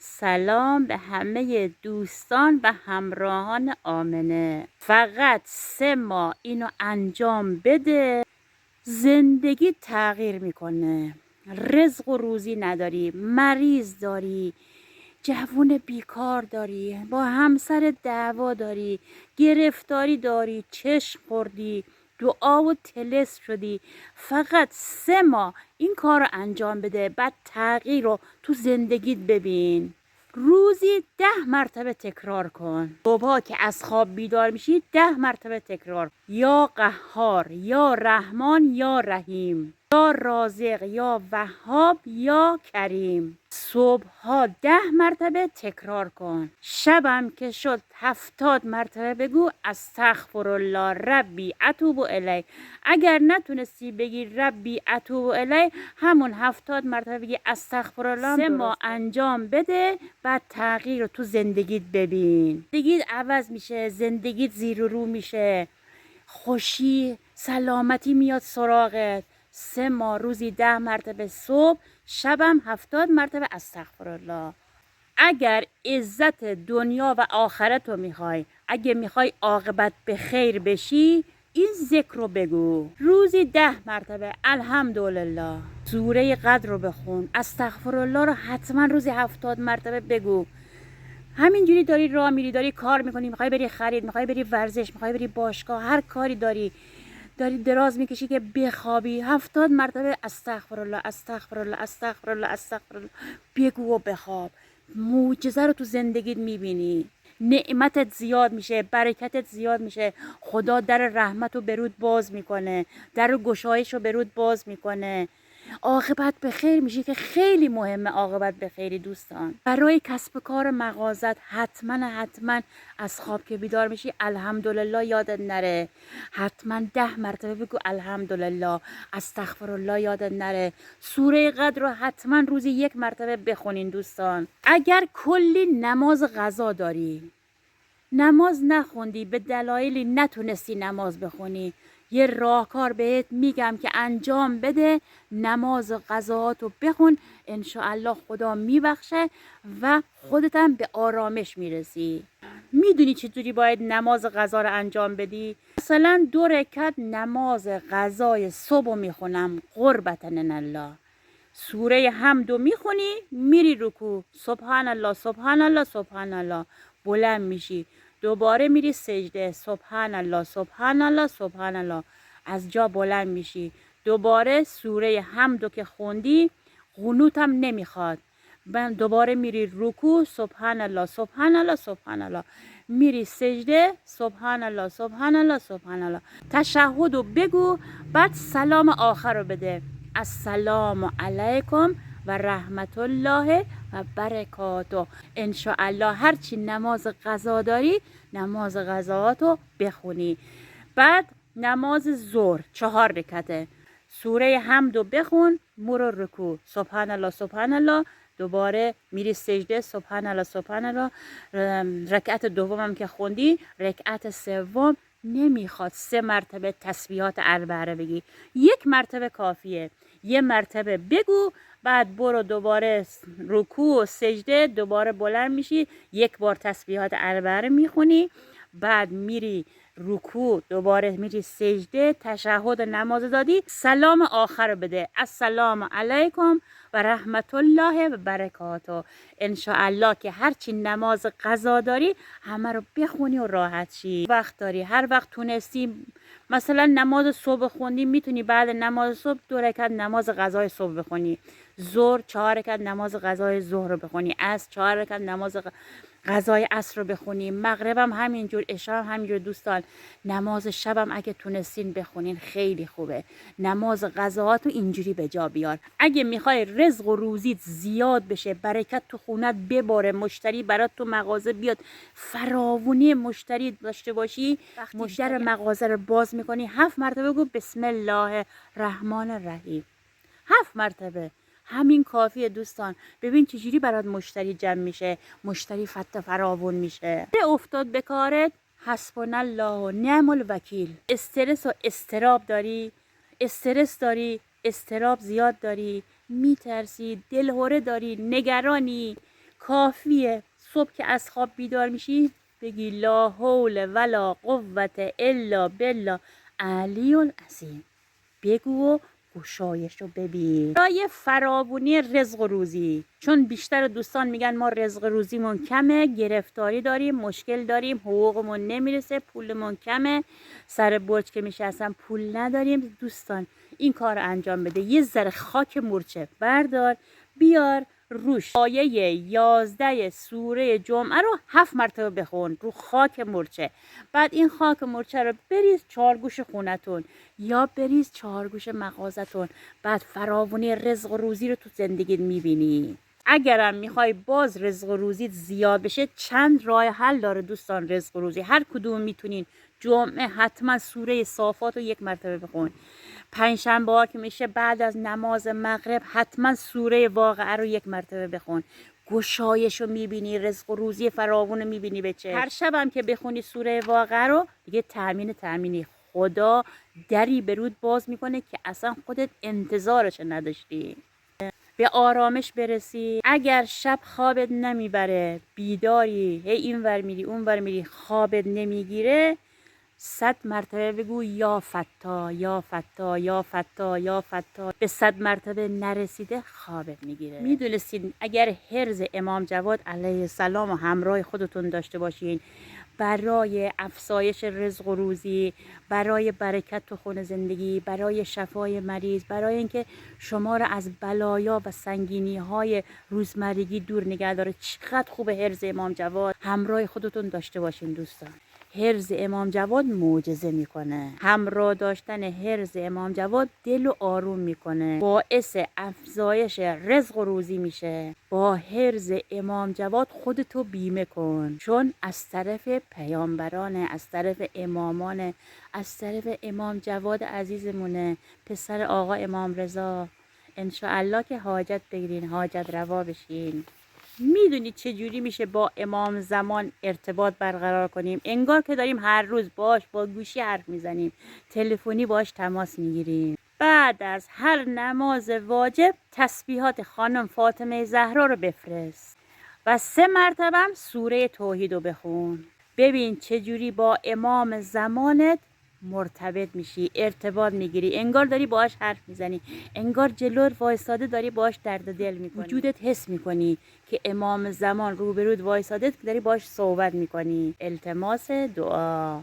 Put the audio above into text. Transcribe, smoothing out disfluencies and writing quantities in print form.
سلام به همه دوستان و همراهان آمنه. فقط 3 ماه اینو انجام بده، زندگی تغییر میکنه. رزق و روزی نداری، مریض داری، جوون بیکار داری، با همسر دعوا داری، گرفتاری داری، چشم خوردی، دعا و طلسم شدی. فقط 3 ماه این کار رو انجام بده، بعد تغییر رو تو زندگیت ببین. روزی 10 مرتبه تکرار کن. صبحا که از خواب بیدار میشی 10 مرتبه تکرار کن. یا قهار، یا رحمان، یا رحیم، یا رازق، یا وهاب، یا کریم. صبحها 10 مرتبه تکرار کن. شبم که شد 70 مرتبه بگو استغفرالله ربی اتوب الی. اگر نتونستی بگی ربی اتوب الی، همون 70 مرتبه بگی استغفرالله. 3 ماه انجام بده، بعد تغییر رو تو زندگیت ببین. زندگیت عوض میشه، زندگیت زیر و رو میشه، خوشی سلامتی میاد سراغت. 3 ماه روزی 10 مرتبه صبح، شبم 70 مرتبه استغفرالله. اگر عزت دنیا و آخرت رو میخوای، اگه میخوای عاقبت به خیر بشی، این ذکر رو بگو. روزی 10 مرتبه الحمدلله. سوره قدر رو بخون. استغفرالله رو حتما روزی 70 مرتبه بگو. همینجوری داری راه میری، داری کار میکنی، میخوای بری خرید، میخوای بری ورزش، میخوای بری باشگاه، هر کاری داری دراز میکشی که بخوابی، 70 مرتبه استغفرالله استغفرالله استغفرالله استغفرالله بگو و بخواب. معجزه رو تو زندگیت میبینی، نعمتت زیاد میشه، برکتت زیاد میشه. خدا در رحمت رو برود باز میکنه، در گشایش رو برود باز میکنه. عاقبت به خیر میشه که خیلی مهمه. عاقبت به خیری دوستان، برای کسب کار مغازت حتما از خواب که بیدار میشی الحمدلله یادت نره. حتما 10 مرتبه بگو الحمدلله. استغفرالله یادت نره. سوره قدر رو حتما روزی 1 مرتبه بخونین دوستان. اگر کلی نماز قضا داری، نماز نخوندی، به دلایلی نتونستی نماز بخونی، یه راهکار بهت میگم که انجام بده. نماز قضاهاتو بخون، انشاءالله خدا میبخشه و خودت هم به آرامش میرسی. میدونی چطوری باید نماز قضا رو انجام بدی؟ مثلا 2 رکعت نماز قضای صبح میخونم قربتن الله. سوره حمدو میخونی، میری رکوع، سبحان الله سبحان الله سبحان الله، بلند میشی، دوباره میری سجده، سبحان الله سبحان الله سبحان الله، از جا بلند میشی، دوباره سوره حمدو که خوندی، قنوت هم نمیخواد، دوباره میری رکوع، سبحان الله سبحان الله سبحان الله، میری سجده، سبحان الله سبحان الله سبحان الله، تشهدو بگو، بعد سلام آخر رو بده. السلام علیکم و رحمت الله و برکاته. انشاءالله هرچی نماز قضا داری، نماز قضاهاتو بخونی. بعد نماز ظهر 4 رکعته، سوره حمدو بخون، مرو رکوع، سبحان الله سبحان الله، دوباره میری سجده، سبحان الله سبحان الله. رکعت دومم که خوندی، رکعت سوم نمیخواد 3 مرتبه تسبیحات 4 بگی، 1 مرتبه کافیه. 1 مرتبه بگو، بعد برو دوباره رکوع و سجده، دوباره بلند میشی، 1 بار تسبیحات 4 میخونی، بعد میری رکوع، دوباره میری سجده، تشهد نماز دادی، سلام آخر رو بده. السلام علیکم و رحمت الله و برکاته. انشاءالله که هرچی نماز قضا داری همه رو بخونی و راحت شی. وقت داری، هر وقت تونستی، مثلا نماز صبح خوندی، میتونی بعد نماز صبح 2 رکعت نماز قضای صبح بخونی، ظهر 4 رکعت نماز قضای ظهر رو بخونی، عصر 4 رکعت نماز قضای عصر رو بخونیم، مغربم همینجور، عشا هم همینجور. دوستان نماز شبم اگه تونستین بخونین خیلی خوبه. نماز قضاهاتو اینجوری به جا بیار. اگه میخوای رزق و روزیت زیاد بشه، برکت تو خونت بباره، مشتری برات تو مغازه بیاد، فراوونی مشتری داشته باشی، مشتری مغازه رو باز میکنی، 7 مرتبه بگو بسم الله الرحمن الرحیم. 7 مرتبه همین کافیه دوستان. ببین چجوری برات مشتری جمع میشه، مشتری فراوون میشه. افتاد به کارت، حسبنا الله و نعم الوکیل. استرس و استراب داری، استرس داری، استراب زیاد داری، میترسی، دلهوره داری، نگرانی، کافیه صبح که از خواب بیدار میشی بگی لا حول ولا قوت الا بالله علی العظیم. بگو و گشایش رو ببین. برای فراوانی رزق و روزی، چون بیشتر دوستان میگن ما رزق روزیمون کمه، گرفتاری داریم، مشکل داریم، حقوقمون نمیرسه، پولمون کمه، سر برج که میشه اصلا پول نداریم. دوستان این کار رو انجام بده. یه ذره خاک مورچه بردار بیار روش آیه 11 سوره جمعه رو 7 مرتبه بخون رو خاک مورچه. بعد این خاک مورچه رو بریز 4 گوش خونتون یا بریز 4 گوش مغازتون. بعد فراوانی رزق و روزی رو تو زندگیت میبینی. اگرم میخوای باز رزق و روزیت زیاد بشه چند راه حل داره دوستان. رزق و روزی هر کدوم میتونین. جمعه حتما سوره صافات رو 1 مرتبه بخون. پنجشنبه ها که میشه بعد از نماز مغرب حتما سوره واقعه رو 1 مرتبه بخون. گشایش رو میبینی، رزق و روزی فراوون رو میبینی به چه. هر شبم که بخونی سوره واقعه رو دیگه تأمینی خدا دری برود باز میکنه که اصلا خودت انتظارش نداشتی. به آرامش برسی. اگر شب خوابت نمیبره بیداری هی این ور میری اون ور میری خوابت نمیگیره 100 مرتبه بگو یا فتا یا فتا یا فتا یا فتا. به 100 مرتبه نرسیده خوابت میگیره. میدونستین اگر حرز امام جواد علیه السلام و همراه خودتون داشته باشین برای افزایش رزق و روزی، برای برکت تو خون زندگی، برای شفای مریض، برای اینکه شما را از بلایا و سنگینی های روزمرگی دور نگه داره، چقدر خوب حرز امام جواد همراه خودتون داشته باشین دوستان. حرز امام جواد معجزه میکنه. همراه داشتن حرز امام جواد دل و آروم میکنه، باعث افزایش رزق و روزی میشه. با حرز امام جواد خودتو بیمه کن، چون از طرف پیامبرانه، از طرف امامانه، از طرف امام جواد عزیزمونه، پسر آقا امام رضا. انشاءالله که حاجت بگیرین، حاجت روا بشین. میدونید چه جوری میشه با امام زمان ارتباط برقرار کنیم؟ انگار که داریم هر روز باش با گوشی حرف میزنیم، تلفنی باش تماس میگیریم. بعد از هر نماز واجب تسبیحات خانم فاطمه زهرا رو بفرست و 3 مرتبه هم سوره توحید رو بخون. ببین چه جوری با امام زمانت مرتبط میشی، ارتباط میگیری، انگار داری باهاش حرف میزنی، انگار جلوت وایساده داری باهاش درد دل میکنی. وجودت حس میکنی که امام زمان روبرود وایساده که داری باهاش صحبت میکنی. التماس دعا.